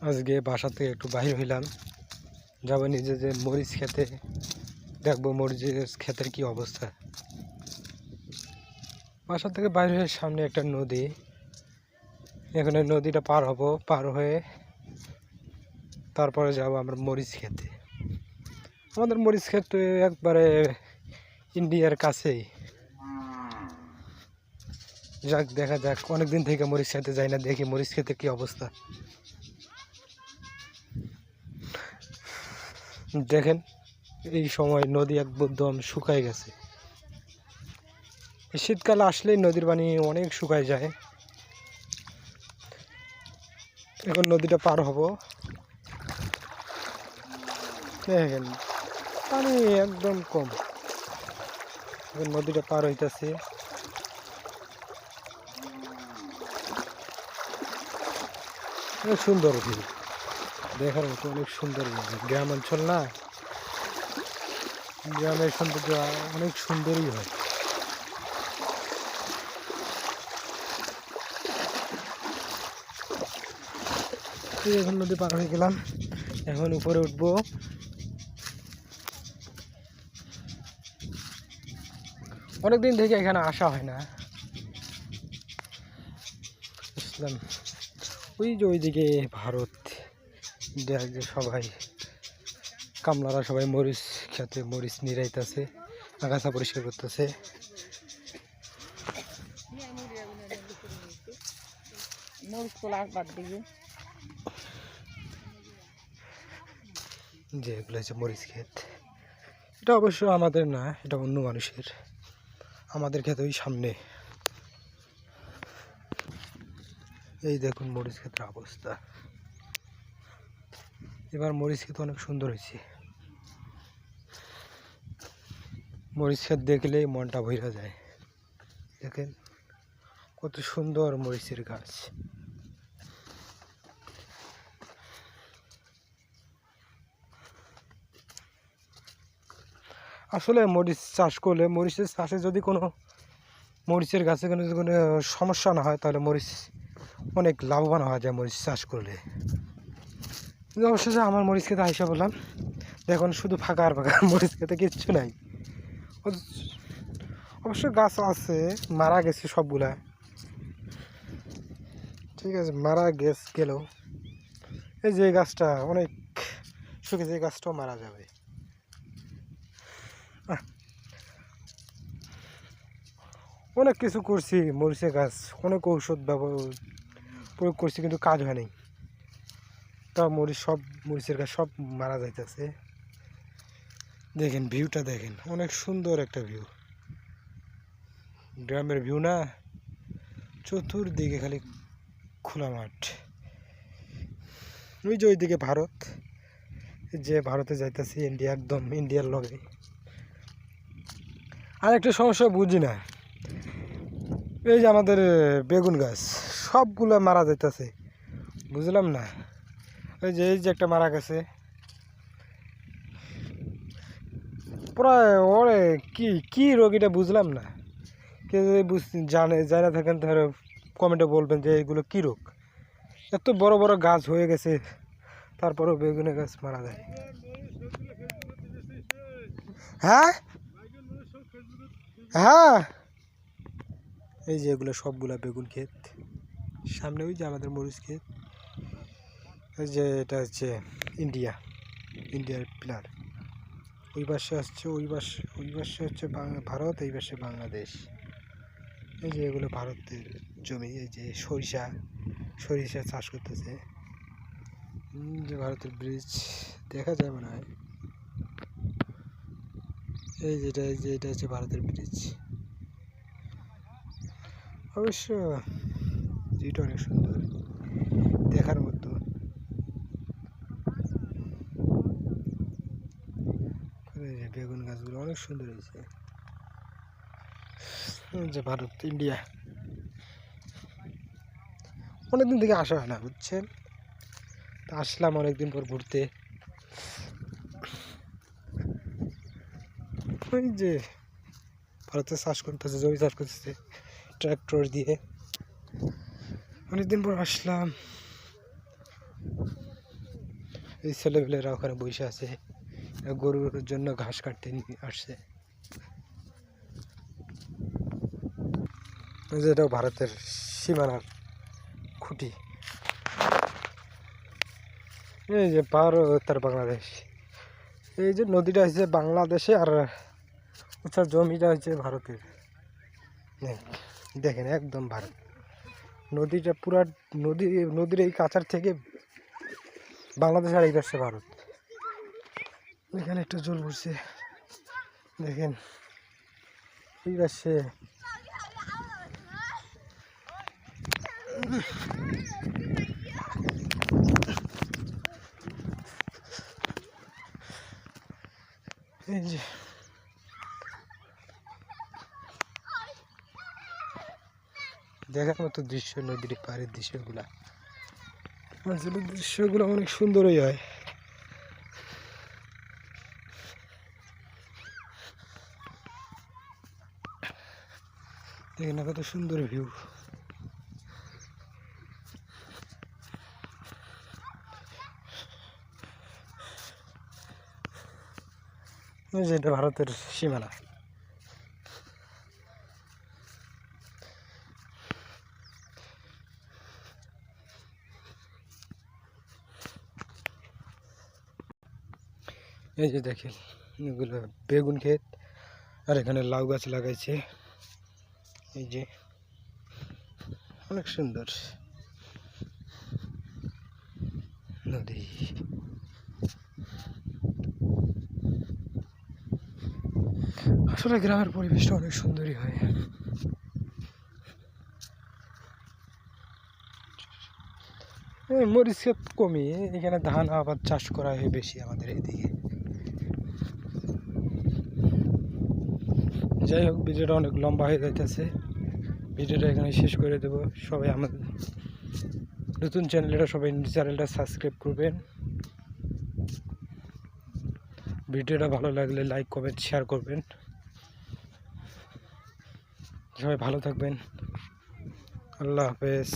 আজকে বাসা থেকে একটু বাইরে হইলাম, যাব নিজে মরিচ খেতে, দেখবো মরিচের ক্ষেতের কি অবস্থা। বাসা থেকে বাইরে হয়ে সামনে একটা নদী, এখানে নদীটা পার হব, পার হয়ে তারপরে যাব আমরা মরিচ খেতে। আমাদের মরিচ ক্ষেত একবারে ইন্ডিয়ার কাছেই। যাক, দেখা যাক, অনেকদিন থেকে মরিচ খেতে যাই না, দেখি মরিচ খেতে কি অবস্থা। দেখেন, এই সময় নদী একদম শুকায় গেছে। শীতকাল আসলেই নদীর পানি অনেক শুকায় যায়। এখন নদীটা পার হব, দেখেন পানি একদম কম। এখন নদীটা পার হইতেছে। অনেক সুন্দর ভিউ, দেখার মতো অনেক সুন্দর গ্রাম অঞ্চল না, গ্রামের সৌন্দর্য অনেক সুন্দরই হয়। এখন নদী পার হয়ে গেলাম, এখন উপরে উঠবো। অনেকদিন থেকে এখানে আসা হয় না। বুঝলাম, ওই যে ওইদিকে ভারত, যে সবাই কামলারা সবাই মরিচ খেতে মরিচ নিরাইতেছে, আগাছা পরিষ্কার করতেছে। যে এগুলো হচ্ছে মরিচ ক্ষেত। এটা অবশ্য আমাদের না, এটা অন্য মানুষের। আমাদের ক্ষেত ওই সামনে। এই দেখুন মরিচ ক্ষেতের অবস্থা। এবার মরিচ ক্ষেত অনেক সুন্দর হয়েছে। মরিচ ক্ষেত দেখলেই মনটা ভরে যায়। দেখেন কত সুন্দর মরিচের গাছ। আসলে মরিচ চাষ করলে, মরিচের চাষে যদি কোনো মরিচের গাছে কোনো সমস্যা না হয়, তাহলে মরিচ অনেক লাভবান হওয়া যায় মরিচ চাষ করলে। কিন্তু অবশেষে আমার মরিচ খেতে আইসা বললাম, দেখুন শুধু ফাঁকা আর ফাঁকা, মরিচ খেতে কিচ্ছু নাই। অবশ্য গাছ আছে, মারা গেছে সবগুলা, ঠিক আছে, মারা গেলেও এই যে গাছটা অনেক শুকিয়েছে, এই গাছটাও মারা যাবে। অনেক কিছু করছি মরিচের গাছ, অনেক ঔষধ প্রয়োগ করছি, কিন্তু কাজ হয়নি। তা মরিচের গাছ সব মারা যাইতেছে। দেখেন ভিউটা, দেখেন অনেক সুন্দর একটা ভিউ, গ্রামের ভিউ না, চতুর্দিকে খালি খোলা মাঠ। ওই যে ওইদিকে ভারত, যে ভারতে যাইতেছি, ইন্ডিয়া, একদম ইন্ডিয়ার লগে। আর একটা সমস্যা বুঝি না, এই যে আমাদের বেগুন গাছ সবগুলো মারা যাইতেছে, বুঝলাম না। এই যে একটা মারা গেছে, প্রায় ওরে কি কি রোগ এটা বুঝলাম না। কেউ যদি জানা থাকেন তাহলে কমেন্টে বলবেন যে এগুলো কী রোগ। এত বড় বড় গাছ হয়ে গেছে, তারপরেও বেগুনের গাছ মারা যায়। হ্যাঁ হ্যাঁ, এই যে এগুলো সবগুলা বেগুন ক্ষেত, সামনে ওই যে আমাদের মরিচ ক্ষেত। এই যে এটা হচ্ছে ইন্ডিয়ার পিলার। ওই পাশে আসছে, ওই পাশে হচ্ছে ভারত, এই পাশে বাংলাদেশ। এই যে এগুলো ভারতের জমি, এই যে সরিষা চাষ করতেছে। যে ভারতের ব্রিজ দেখা যায় মনে হয়, এটা হচ্ছে ভারতের ব্রিজ। অবশ্য ভিউটা অনেক সুন্দর, দেখার মতো। বেগুন গাছগুলো অনেক সুন্দর হয়েছে। যে ভারত, ইন্ডিয়া, অনেকদিন থেকে আসা হয় না, বুঝছেন। তা আসলাম অনেকদিন পর ঘুরতে। ওই যে ভারতে চাষ করতেছে, জমি চাষ করতেছে ট্রাক্টর দিয়ে, অনেকদিন পর আসলাম। এই ছেলেপেলেরা ওখানে বসে আছে, গরুর জন্য ঘাস কাটতে আসছে। এটাও ভারতের সীমানার খুঁটি। এই যে পার উত্তর বাংলাদেশ, এই যে নদীটা হচ্ছে বাংলাদেশে আর উচ্চার জমিটা হচ্ছে ভারতের। দেখেন একদম ভারত, নদীটা পুরা নদীর এই কাছার থেকে বাংলাদেশ আর এই পাশে ভারত। এখানে একটা জল পড়ছে দেখেন, এই পাশে এই যে দেখার মতো দৃশ্য, নদীর পাড়ের দৃশ্যগুলা, আসলে দৃশ্যগুলো অনেক সুন্দরই হয়। দেখেন কত সুন্দর ভিউ। এটা ভারতের সীমানা। এই যে দেখেন এগুলো বেগুন ক্ষেত, আর এখানে লাউ গাছ লাগাইছে। এই যে অনেক সুন্দর নদী। আসলে গ্রামের পরিবেশটা অনেক সুন্দরই হয়। মরিচ ক্ষেত কমই, এখানে ধান আবাদ চাষ করা হয় বেশি আমাদের এইদিকে। যাই হোক, ভিডিওটা অনেক লম্বা হয়ে যাইতেছে, ভিডিওটা এখানে শেষ করে দেবো। সবাই আমাদের নতুন চ্যানেলটা, সবাই চ্যানেলটা সাবস্ক্রাইব করবেন। ভিডিওটা ভালো লাগলে লাইক কমেন্ট শেয়ার করবেন। সবাই ভালো থাকবেন, আল্লাহ হাফেজ।